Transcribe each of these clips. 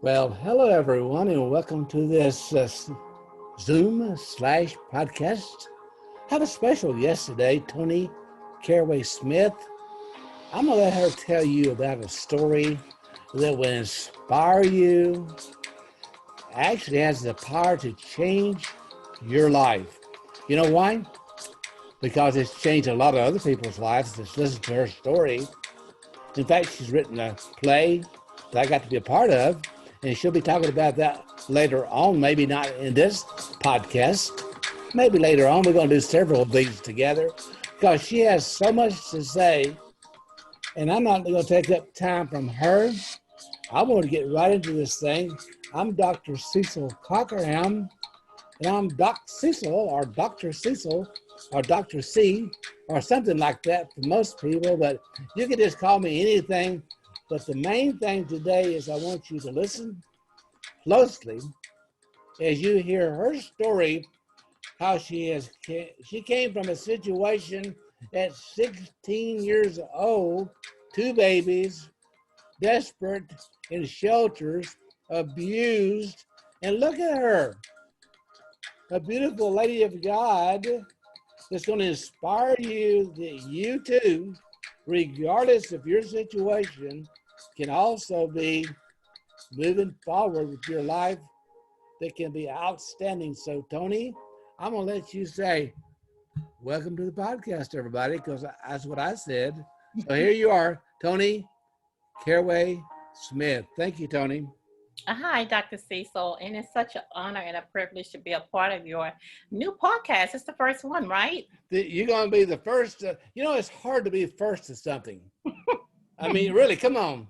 Well, hello everyone, and welcome to this Zoom/podcast. I have a special guest today, Toni Carraway-Smith. I'm going to let her tell you about a story that will inspire you, actually has the power to change your life. You know why? Because it's changed a lot of other people's lives. Just listen to her story. In fact, she's written a play that I got to be a part of, and she'll be talking about that later on, maybe not in this podcast. Maybe later on. We're going to do several of these together because she has so much to say, and I'm not going to take up time from her. I want to get right into this thing. I'm Dr. Cecil Cockerham, and I'm Doc Cecil, or Dr. Cecil, or Dr. C, or something like that for most people, but you can just call me anything. But the main thing today is I want you to listen closely as you hear her story, how she came from a situation at 16 years old, 2 babies, desperate, in shelters, abused, and look at her, a beautiful lady of God that's going to inspire you that you too, regardless of your situation, can also be moving forward with your life that can be outstanding. So, Toni, I'm going to let you say, welcome to the podcast, everybody, because that's what I said. So here you are, Toni Carraway-Smith. Thank you, Toni. Hi, Dr. Cecil, and it's such an honor and a privilege to be a part of your new podcast. It's the first one, right? You're going to be the first. It's hard to be first to something. I mean, really, come on.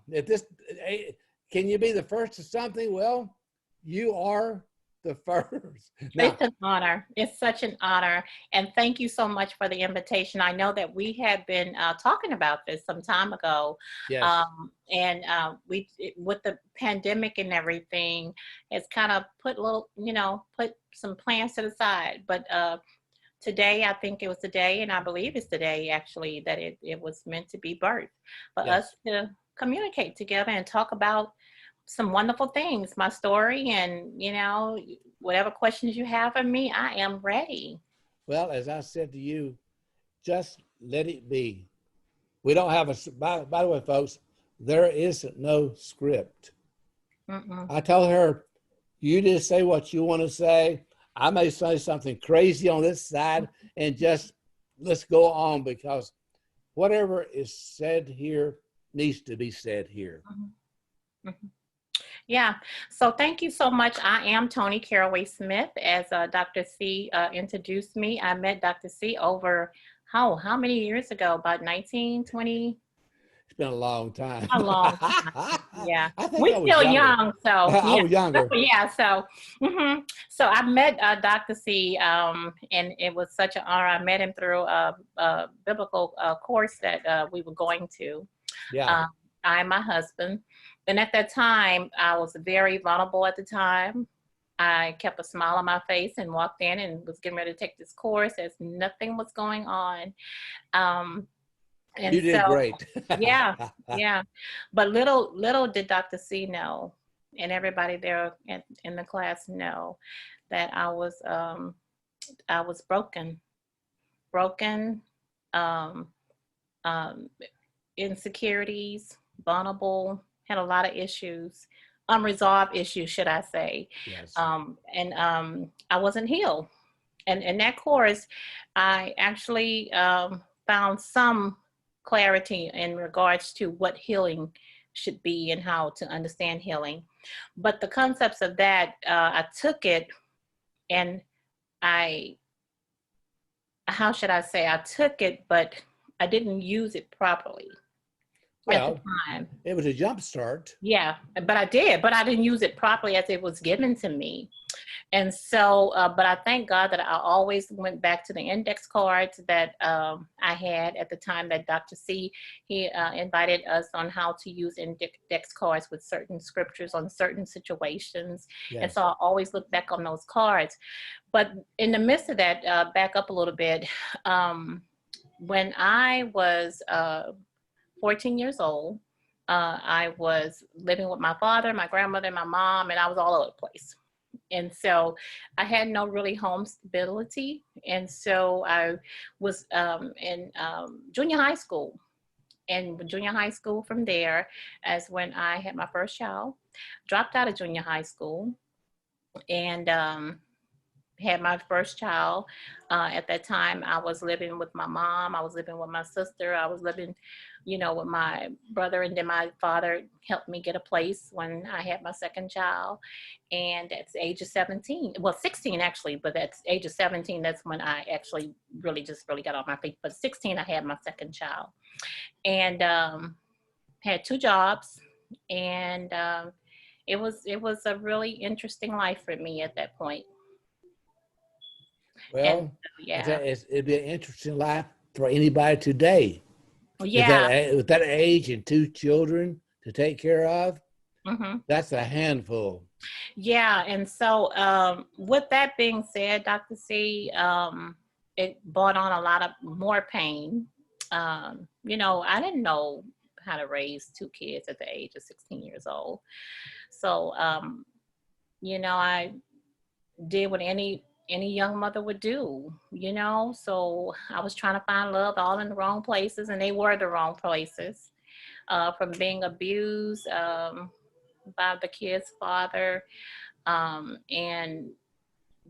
Can you be the first to something? Well, you are the first. Now, it's an honor. It's such an honor. And thank you so much for the invitation. I know that we had been talking about this some time ago. Yes. We, with the pandemic and everything, it's kind of put some plans to the side. But today, I think it was the day, and I believe it's the day actually that it was meant to be birthed for us to communicate together and talk about some wonderful things, my story, and whatever questions you have of me, I am ready. Well, as I said to you, just let it be. We don't have by the way, folks, there is no script. I told her, you just say what you want to say. I may say something crazy on this side, and just let's go on, because whatever is said here needs to be said here. Yeah. So thank you so much. I am Toni Carraway-Smith. As Dr. C introduced me, I met Dr. C over how many years ago? About 19, 20? It's been a long time. A long time. Yeah. We're still young. So I was younger. Yeah. So, so I met Dr. C, and it was such an honor. I met him through a biblical course that we were going to. Yeah. I and my husband. And at that time, I was very vulnerable at the time. I kept a smile on my face and walked in and was getting ready to take this course as nothing was going on. And you did great. Yeah. But little did Dr. C know, and everybody there in the class know, that I was broken, insecurities, vulnerable, had a lot of issues, unresolved issues, should I say. Yes. I wasn't healed. And in that course, I actually found some clarity in regards to what healing should be and how to understand healing. But the concepts of that, I took it and I took it, but I didn't use it properly. Well, at the time. It was a jump start. Yeah, but I didn't use it properly as it was given to me. And so, but I thank God that I always went back to the index cards that I had at the time that Dr. C, he invited us on how to use index cards with certain scriptures on certain situations. Yes. And so I always look back on those cards. But in the midst of that, back up a little bit, when I was 14 years old, I was living with my father, my grandmother, and my mom, and I was all over the place. And so I had no really home stability. And so I was in junior high school. And junior high school from there as when I had my first child, dropped out of junior high school, and had my first child. At that time, I was living with my mom. I was living with my sister. I was living, with my brother. And then my father helped me get a place when I had my second child. And at the age of 17, well, 16 actually, but at the age of 17, that's when I actually really got on my feet. But 16, I had my second child. And had two jobs. And it was a really interesting life for me at that point. And Well, so, yeah. it'd be an interesting life for anybody today. Yeah. With that age and two children to take care of, Hmm. that's a handful. Yeah. And so, with that being said, Dr. C, it brought on a lot of more pain. I didn't know how to raise two kids at the age of 16 years old. So, I did what any young mother would do, so I was trying to find love all in the wrong places, and they were the wrong places. From being abused by the kid's father, and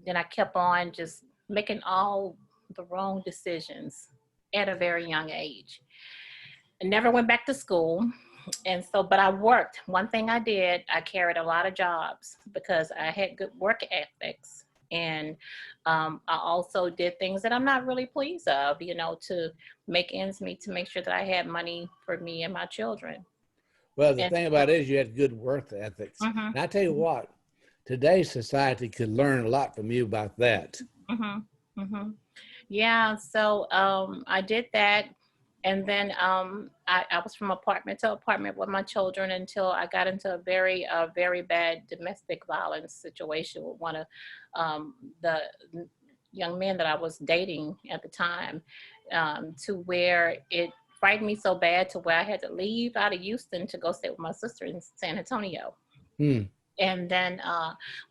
then I kept on just making all the wrong decisions at a very young age. I never went back to school. And so, but I worked. One thing I did, I carried a lot of jobs because I had good work ethics. And I also did things that I'm not really pleased of, to make ends meet, to make sure that I had money for me and my children. Well, the And thing so, about it is you had good work ethics. mhm, And I tell you what, today's society could learn a lot from you about that. mhm, mhm. Yeah, so I did that. And then I was from apartment to apartment with my children until I got into a very bad domestic violence situation with one of the young men that I was dating at the time, to where it frightened me so bad to where I had to leave out of Houston to go stay with my sister in San Antonio. Hmm. And then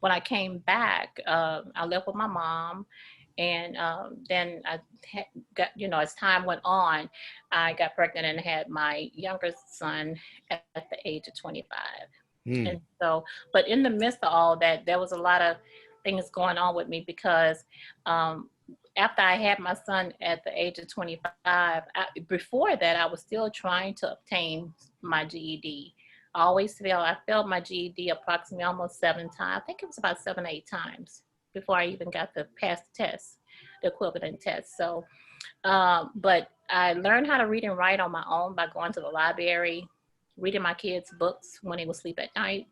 when I came back, I lived with my mom. And then I got, as time went on, I got pregnant and had my younger son at the age of 25. Hmm. And so, but in the midst of all that, there was a lot of things going on with me because um, after I had my son at the age of 25, before that, I was still trying to obtain my GED. I failed my GED approximately almost 7 times. I think it was about 7, 8 times before I even got to pass the test, the equivalent test. So, but I learned how to read and write on my own by going to the library, reading my kids' books when they would sleep at night.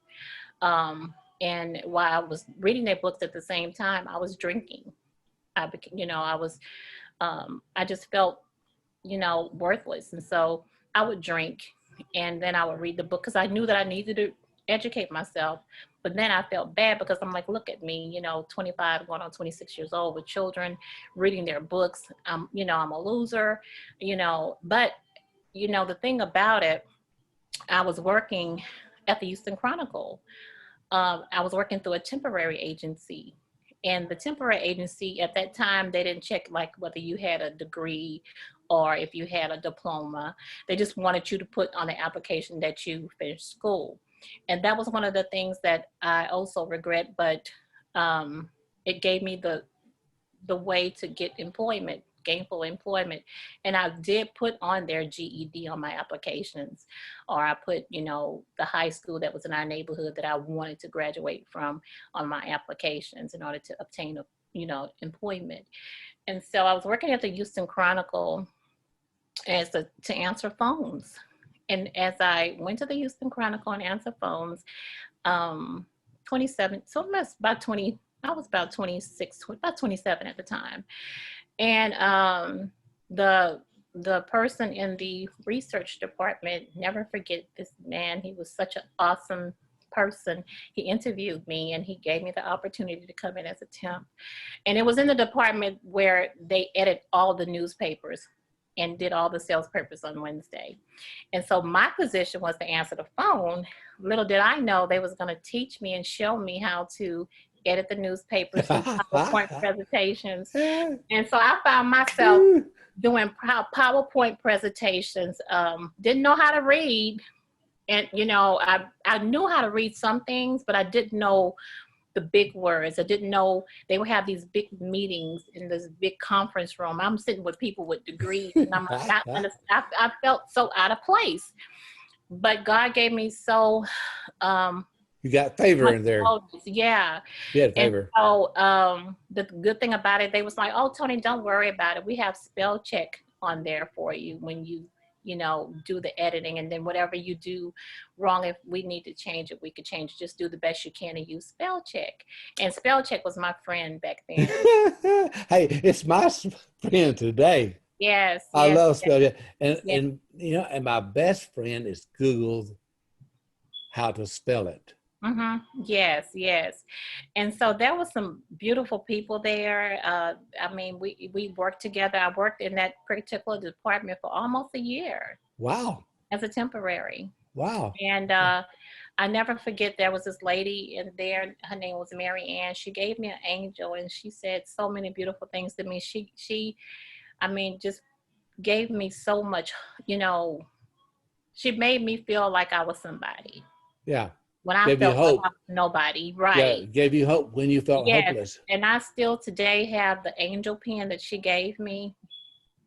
And while I was reading their books at the same time, I was drinking. I just felt, worthless. And so I would drink and then I would read the book because I knew that I needed to educate myself. But then I felt bad because I'm like, look at me, 25 going on 26 years old with children reading their books. I'm a loser, but the thing about it, I was working at the Houston Chronicle. I was working through a temporary agency. And the temporary agency at that time, they didn't check like whether you had a degree or if you had a diploma. They just wanted you to put on the application that you finished school. And that was one of the things that I also regret, but it gave me the way to get employment, gainful employment. And I did put on their GED on my applications, or I put, the high school that was in our neighborhood that I wanted to graduate from on my applications in order to obtain, employment. And so I was working at the Houston Chronicle to answer phones. And as I went to the Houston Chronicle and answered phones, 27, so that's about 20, I was about 26, about 27 at the time. And the person in the research department, never forget this man, he was such an awesome person. He interviewed me and he gave me the opportunity to come in as a temp. And it was in the department where they edit all the newspapers. and did all the sales papers on Wednesday. And so my position was to answer the phone. Little did I know they was going to teach me and show me how to edit the newspapers, do PowerPoint presentations. And so I found myself doing PowerPoint presentations. Didn't know how to read. And, I knew how to read some things, but I didn't know the big words. I didn't know they would have these big meetings in this big conference room. I'm sitting with people with degrees, and I'm like, I felt so out of place. But God gave me so you got favor in there. Yeah. You had favor. And so the good thing about it, they was like, oh, Toni, don't worry about it. We have spell check on there for you when you do the editing, and then whatever you do wrong, if we need to change it, we could change it. Just do the best you can and use spell check. And spell check was my friend back then. Hey, it's my friend today. Yes. I love spell check. And and my best friend is Googled how to spell it. Mm-hmm. Yes. And so there was some beautiful people there. I mean, we worked together. I worked in that particular department for almost a year. Wow. As a temporary. Wow. And I never forget, there was this lady in there. Her name was Mary Ann. She gave me an angel, and she said so many beautiful things to me. She just gave me so much, she made me feel like I was somebody. Yeah. When I felt like I was nobody, right? Yeah, gave you hope when you felt hopeless. And I still today have the angel pen that she gave me.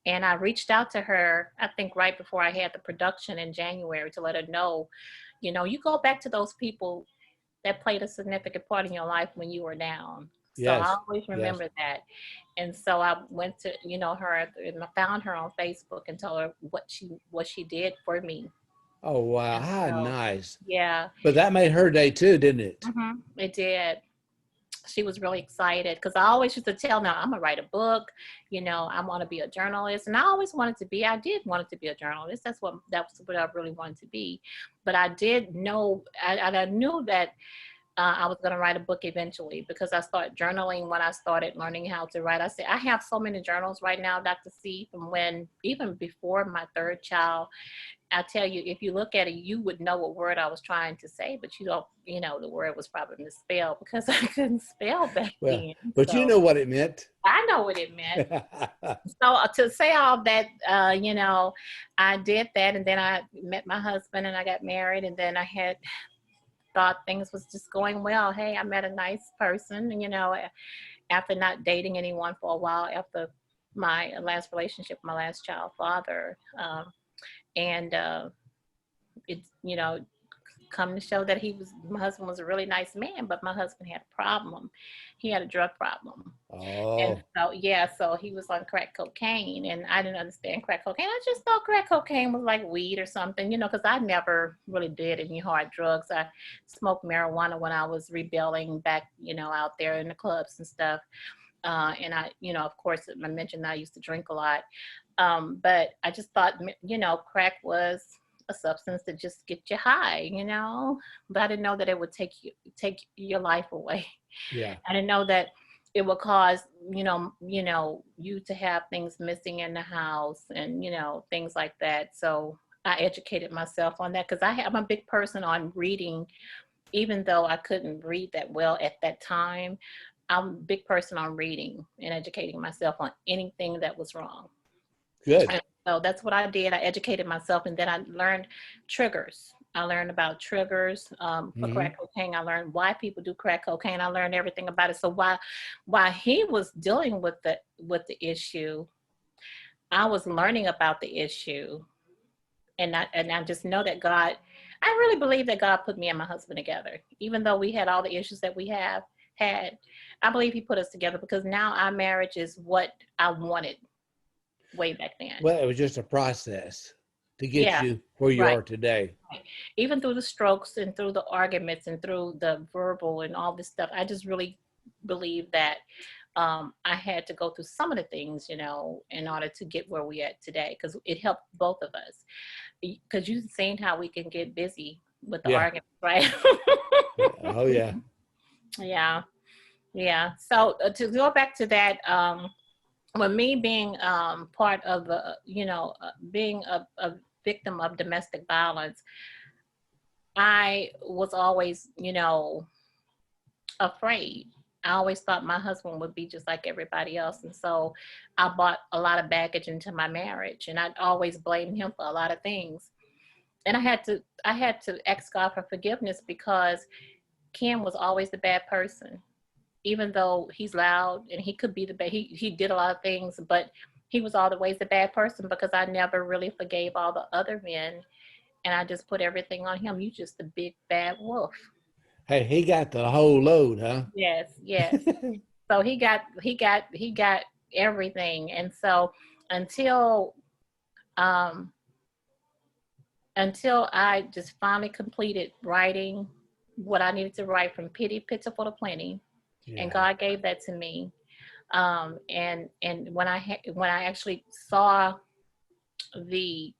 And I reached out to her, I think right before I had the production in January, to let her know, you go back to those people that played a significant part in your life when you were down. So I always remember that. And so I went to, her, and I found her on Facebook and told her what she did for me. Oh, wow. How nice. Yeah. But that made her day too, didn't it? Mm-hmm. It did. She was really excited because I always used to tell her, I'm going to write a book. I want to be a journalist. And I always wanted to be, I did want to be a journalist. That's what I really wanted to be. But I did know, I knew that I was going to write a book eventually, because I started journaling when I started learning how to write. I said, I have so many journals right now, Dr. C, from even before my third child. I tell you, if you look at it, you would know what word I was trying to say, but you don't, the word was probably misspelled because I couldn't spell back then. But you know what it meant. I know what it meant. So to say all that, I did that, and then I met my husband and I got married, and then I had thought things was just going well. Hey, I met a nice person, after not dating anyone for a while, after my last relationship, my last child father. And it's, come to show that my husband was a really nice man, but my husband had a problem. He had a drug problem. Oh. And so he was on crack cocaine, and I didn't understand crack cocaine. I just thought crack cocaine was like weed or something, because I never really did any hard drugs. I smoked marijuana when I was rebelling back, out there in the clubs and stuff. And I, of course, I mentioned that I used to drink a lot. But I just thought, crack was a substance to just get you high, but I didn't know that it would take your life away. Yeah. I didn't know that it would cause, you to have things missing in the house and, things like that. So I educated myself on that, because I'm a big person on reading, even though I couldn't read that well at that time. I'm a big person on reading and educating myself on anything that was wrong. Good. And so that's what I did. I educated myself, and then I learned triggers. I learned about triggers for crack cocaine. I learned why people do crack cocaine. I learned everything about it. So while he was dealing with the issue, I was learning about the issue, and I just know that God. I really believe that God put me and my husband together, even though we had all the issues that we had. I believe He put us together, because now our marriage is what I wanted way back then. Well, it was just a process to get you where you are today. Right. Even through the strokes and through the arguments and through the verbal and all this stuff, I just really believe that I had to go through some of the things, in order to get where we at today, because it helped both of us. Because you've seen how we can get busy with the arguments, right? Oh, yeah. Yeah. So to go back to that, Well, me being part of the, being a victim of domestic violence, I was always, afraid. I always thought my husband would be just like everybody else. And so I brought a lot of baggage into my marriage, and I'd always blame him for a lot of things. And I had to ask God for forgiveness, because Ken was always the bad person. Even though he's loud and he could be the bad, he did a lot of things, but he was always the bad person, because I never really forgave all the other men, and I just put everything on him. You just a big bad wolf. Hey, he got the whole load, huh? Yes, yes. So he got everything. And so until um until I just finally completed writing what I needed to write, from pity, pitiful to plenty, and Yeah. God gave that to me. And when I actually saw the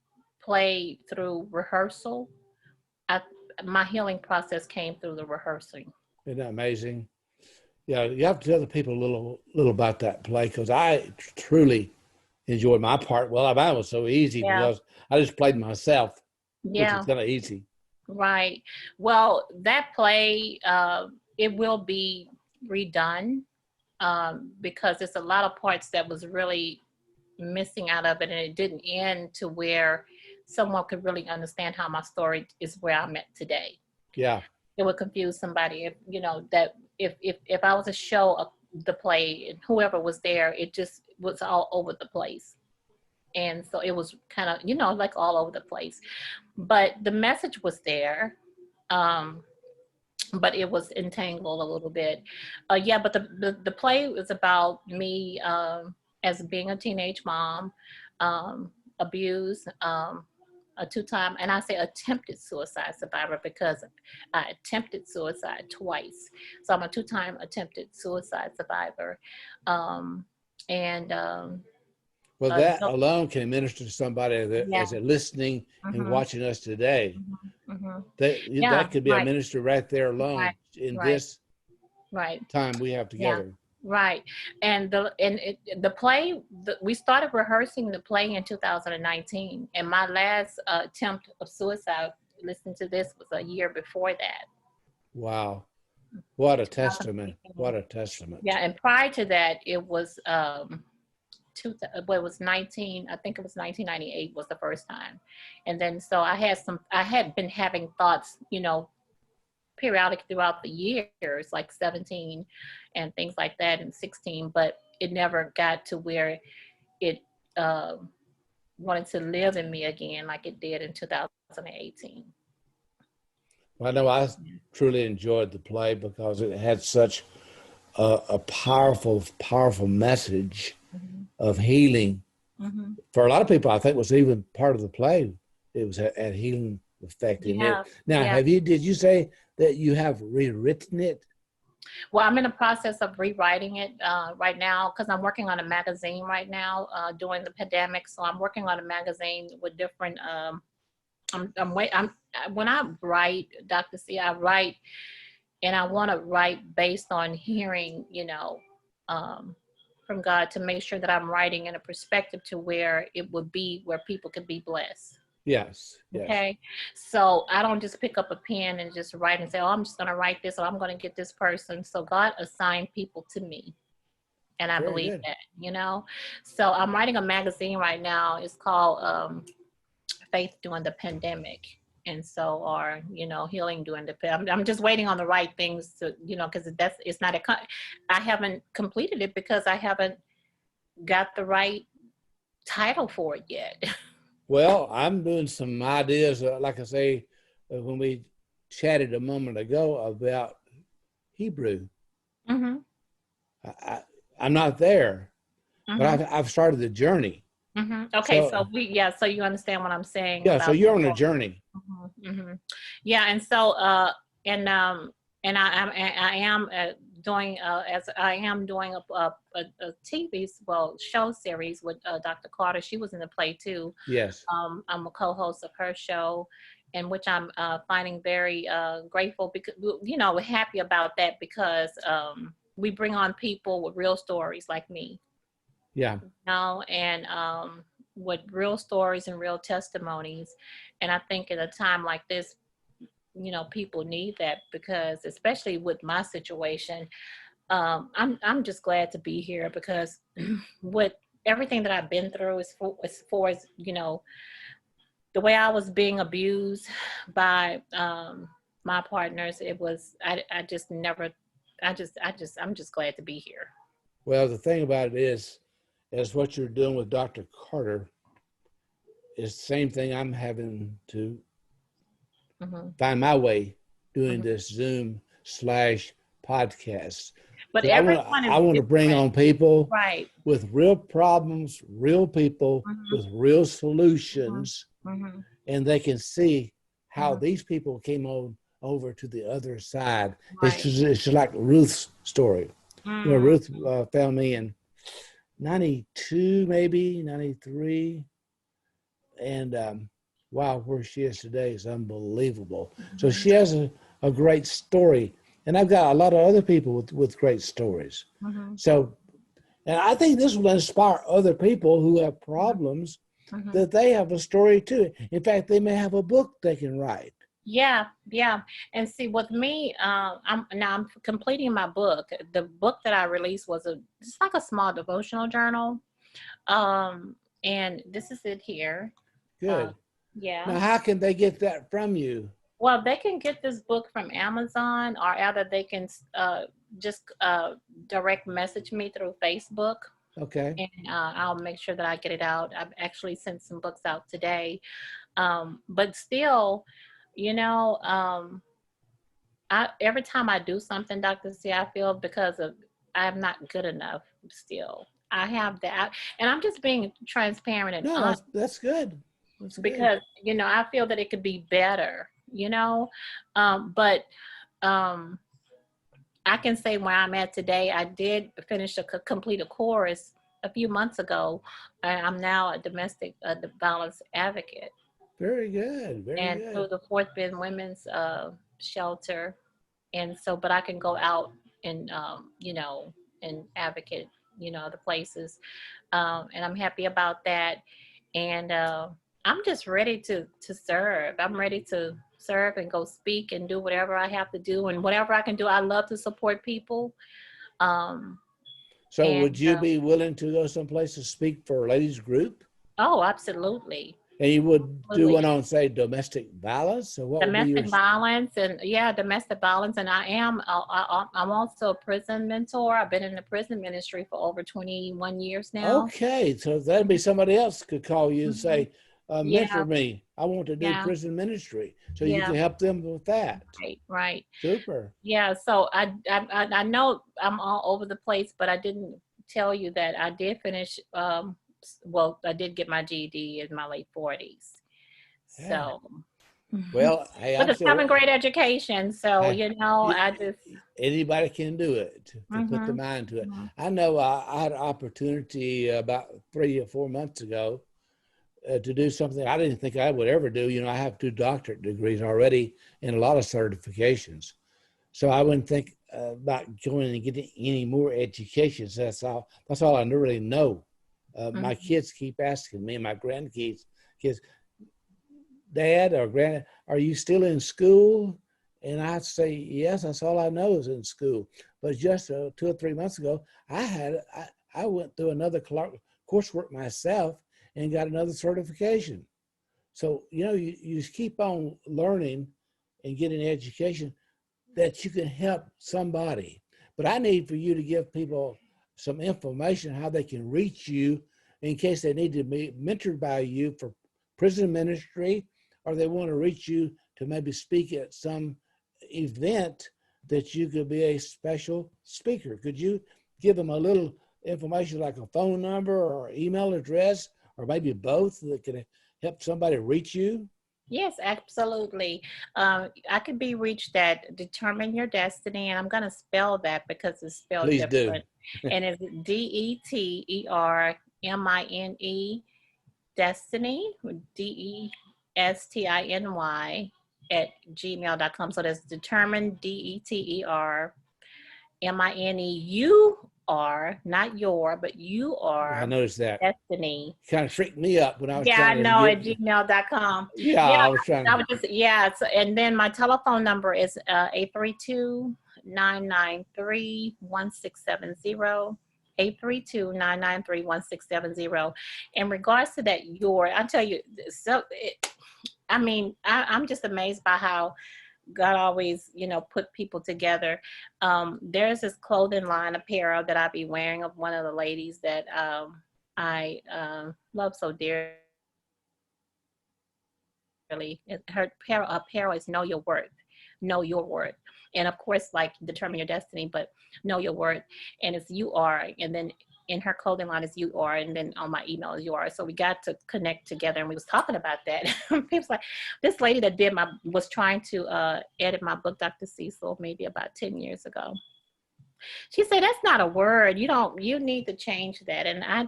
play through rehearsal, I, my healing process came through the rehearsing. Isn't that amazing? Yeah, you have to tell the people a little about that play, because I truly enjoyed my part. Well, mine was so easy Yeah, because I just played myself, which was yeah, kind of easy. right. Well, that play, it will be redone, because there's a lot of parts that was really missing out of it, and it didn't end to where someone could really understand how my story is where I'm at today. Yeah, It would confuse somebody if, that if I was to show the play and whoever was there, it just was all over the place. And so it was kind of, like all over the place, but the message was there. um but it was entangled a little bit. Yeah, but the play was about me, as being a teenage mom, abused, a two-time, and I say attempted suicide survivor, because I attempted suicide twice. So I'm a two-time attempted suicide survivor. Um, and well, that no, alone can minister to somebody that yeah. as they're listening and Hmm. watching us today. Hmm. Yeah, That could be a right, ministry right there right, alone in right, this right. time we have Yeah, together. right. The play, we started rehearsing the play in 2019, and my last attempt of suicide, listen to this, was a year before that. Wow, what a testament! 2018. What a testament! Yeah, and prior to that, it was it was 19. I think it was 1998 was the first time, and then so I had been having thoughts, periodic throughout the years, like 17 and things like that, and 16, but it never got to where it uh, wanted to live in me again like it did in 2018. I know I truly enjoyed the play because it had such a powerful, powerful message Hmm. of healing. Hmm. For a lot of people, I think was even part of the play. It was a healing effect in it. Yeah, Now, yeah. did you say that you have rewritten it? Well, I'm in the process of rewriting it right now, because I'm working on a magazine right now during the pandemic. So I'm working on a magazine with different. I'm wait. I'm When I write, Dr. C, I write, and I want to write based on hearing, um, from God, to make sure that I'm writing in a perspective to where it would be where people could be blessed. Yes, yes. Okay. So I don't just pick up a pen and just write and say, oh, I'm just going to write this, or I'm going to get this person. So God assigned people to me. And I Very believe good. that. So I'm writing a magazine right now. It's called Faith During the Pandemic. And so, or, healing during the pandemic. I'm just waiting on the right things to, because it's not I haven't completed it because I haven't got the right title for it yet. Well, I'm doing some ideas, like I say, when we chatted a moment ago about Hebrew. Hmm. I, I'm not there, but Hmm. I've started the journey. Okay, So so so you understand what I'm saying yeah, so about you're that on a part. journey. Hmm. Yeah, and so and I am doing as I am doing a TV show series with Dr. Carter. She was in the play too. Yes. I'm a co-host of her show, in which I'm finding very grateful, because we're happy about that, because we bring on people with real stories like me, Yeah. And with real stories and real testimonies. And I think at a time like this, people need that, because especially with my situation, I'm just glad to be here, because with everything that I've been through, as far as the way I was being abused by my partners, it was I just never I'm just glad to be here. Well, the thing about it is what you're doing with Dr. Carter is the same thing I'm having to find my way doing this Zoom / podcast. But Because everyone is I want to bring different, on people right? with real problems, real people with real solutions, and they can see how these people came over to the other side. Right. It's just like Ruth's story. Ruth found me in 92, maybe 93. And wow, where she is today is unbelievable. So she has a great story. And I've got a lot of other people with great stories. So, and I think this will inspire other people who have problems that they have a story too. In fact, they may have a book they can write. Yeah. And see, with me, I'm completing my book. The book that I released was it's like a small devotional journal. And this is it here. Good. Yeah. Now, how can they get that from you? Well, they can get this book from Amazon, or either they can just direct message me through Facebook. Okay. And I'll make sure that I get it out. I've actually sent some books out today. But still, every time I do something, Dr. C, I feel because I'm not good enough still. I have that. And I'm just being transparent and No, honest. that's good. That's because, good. I feel that it could be better, but I can say where I'm at today. I did finish complete a course a few months ago, and I'm now a domestic violence advocate. Very good. Very and good. through the Fourth Bend Women's Shelter, and so, but I can go out and and advocate, other places, and I'm happy about that. And I'm just ready to serve. I'm ready to serve and go speak and do whatever I have to do, and whatever I can do. I love to support people. So would you be willing to go someplace to speak for a ladies group? Oh, absolutely. And you would do one on, say, domestic violence? So what Domestic would be violence, and domestic violence. And I'm also a prison mentor. I've been in the prison ministry for over 21 years now. Okay, so that'd be somebody else could call you and say, mentor me. I want to do prison ministry. So you can help them with that. Right. Super. Yeah, so I know I'm all over the place, but I didn't tell you that I did finish, I did get my GED in my late 40s. So, well, hey, but it's having great education. So, I just. Anybody can do it to put the mind to it. I know I had an opportunity about 3 or 4 months ago to do something I didn't think I would ever do. I have 2 doctorate degrees already and a lot of certifications. So I wouldn't think about going and getting any more education. So that's all I really know. My kids keep asking me, and my grandkids, Dad or Granny, are you still in school? And I'd say, yes, that's all I know is in school. But just 2 or 3 months ago, I went through another coursework myself and got another certification. So, you just keep on learning and getting education that you can help somebody. But I need for you to give people some information how they can reach you in case they need to be mentored by you for prison ministry, or they want to reach you to maybe speak at some event that you could be a special speaker. Could you give them a little information like a phone number or email address, or maybe both, that can help somebody reach you? Yes, absolutely. I could be reached at Determine Your Destiny, and I'm going to spell that because it's spelled Please different. do. And it's DETERMINE, Destiny, DESTINY @gmail.com. So that's Determine, DETERMINE, are, not your, but you I are noticed that. destiny. Kind of freaked me up when I was Yeah, I trying to know, at get. gmail.com. Yeah, Yeah, I was I trying. would just, yeah. So, and then my telephone number is 832-993-1670. 832-993-1670. In regards to that, I tell you, I mean, I'm just amazed by how God always, put people together. There's this clothing line apparel that I be wearing of one of the ladies that I love so dearly. Her apparel is know your worth, know your worth. And of course, like determine your destiny, but know your worth. And it's you are. And then in her clothing line is you are. And then on my email is you are. So we got to connect together and we was talking about that. People's like, this lady that was trying to edit my book, Dr. Cecil, maybe about 10 years ago. She said, that's not a word. You need to change that. And I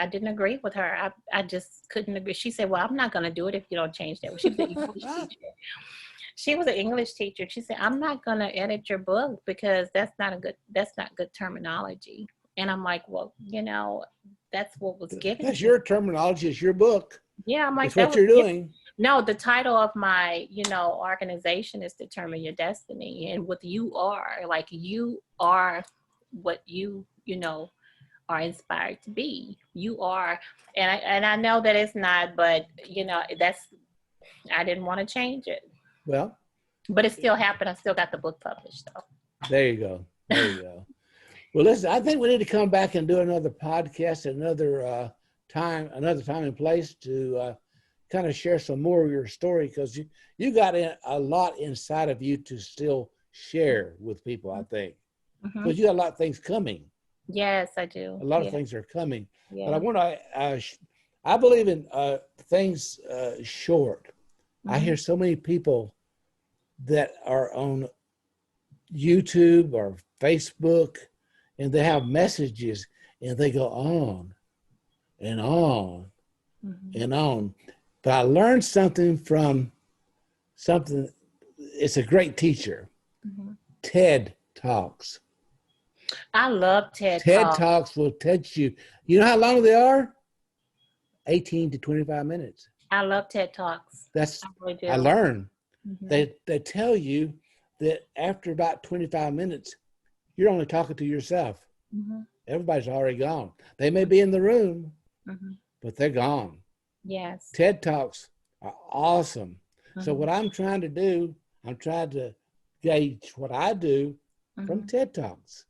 didn't agree with her. I just couldn't agree. She said, well, I'm not going to do it if you don't change that. She was an English teacher. She was an English teacher. She said, I'm not going to edit your book because that's not good terminology. And I'm like, well, that's what was given. That's your terminology. It's your book. Yeah, I'm like, it's what you're doing. No, the title of my, organization is Determine Your Destiny. And what you are, like you are what you are inspired to be. You are, and I know that it's not, but I didn't want to change it. Well, but it still happened. I still got the book published though. There you go. Well, listen, I think we need to come back and do another podcast, another time and place to kind of share some more of your story, because you got a lot inside of you to still share with people, I think. Because you got a lot of things coming. Yes, I do. A lot of things are coming. Yeah. But I want to, I believe in things short. I hear so many people that are on YouTube or Facebook, and they have messages, and they go on and on and on. But I learned something from it's a great teacher, TED Talks. I love TED Talks. TED Talks will teach you. You know how long they are? 18 to 25 minutes. I love TED Talks. I learned. They tell you that after about 25 minutes, you're only talking to yourself. Everybody's already gone. They may be in the room, but they're gone. Yes. TED Talks are awesome. So what I'm trying to do, I'm trying to gauge what I do from TED Talks.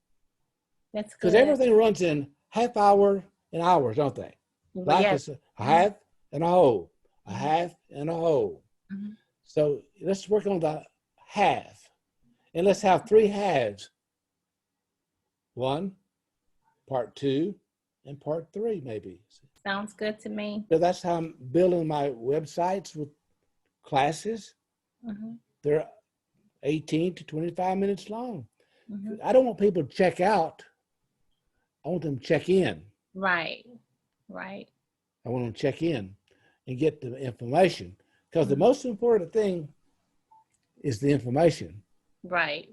That's good. Because everything runs in half hour and hours, don't they? Like a half and a whole, a half and a whole. So let's work on the half. And let's have 3 halves. 1, part 2, and part 3 maybe. Sounds good to me. So that's how I'm building my websites with classes. They're 18 to 25 minutes long. I don't want people to check out. I want them to check in. Right. I want them to check in and get the information, because the most important thing is the information. Right.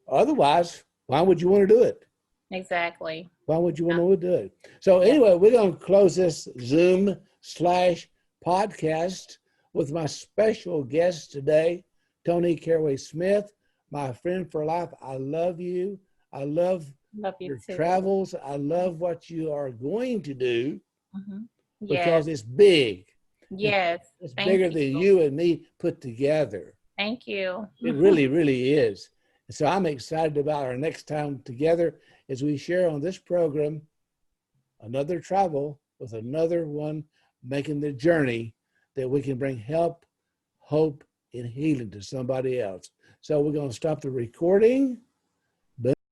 Otherwise, why would you want to do it? Exactly. Why would you want to do it? So anyway, we're going to close this Zoom/podcast with my special guest today, Toni Carraway-Smith, my friend for life. I love you. I love your travels. I love what you are going to do because it's big. Yes. It's bigger than you and me put together. Thank you. It really, really is. And so I'm excited about our next time together as we share on this program another travel with another one making the journey that we can bring help, hope, and healing to somebody else. So we're going to stop the recording.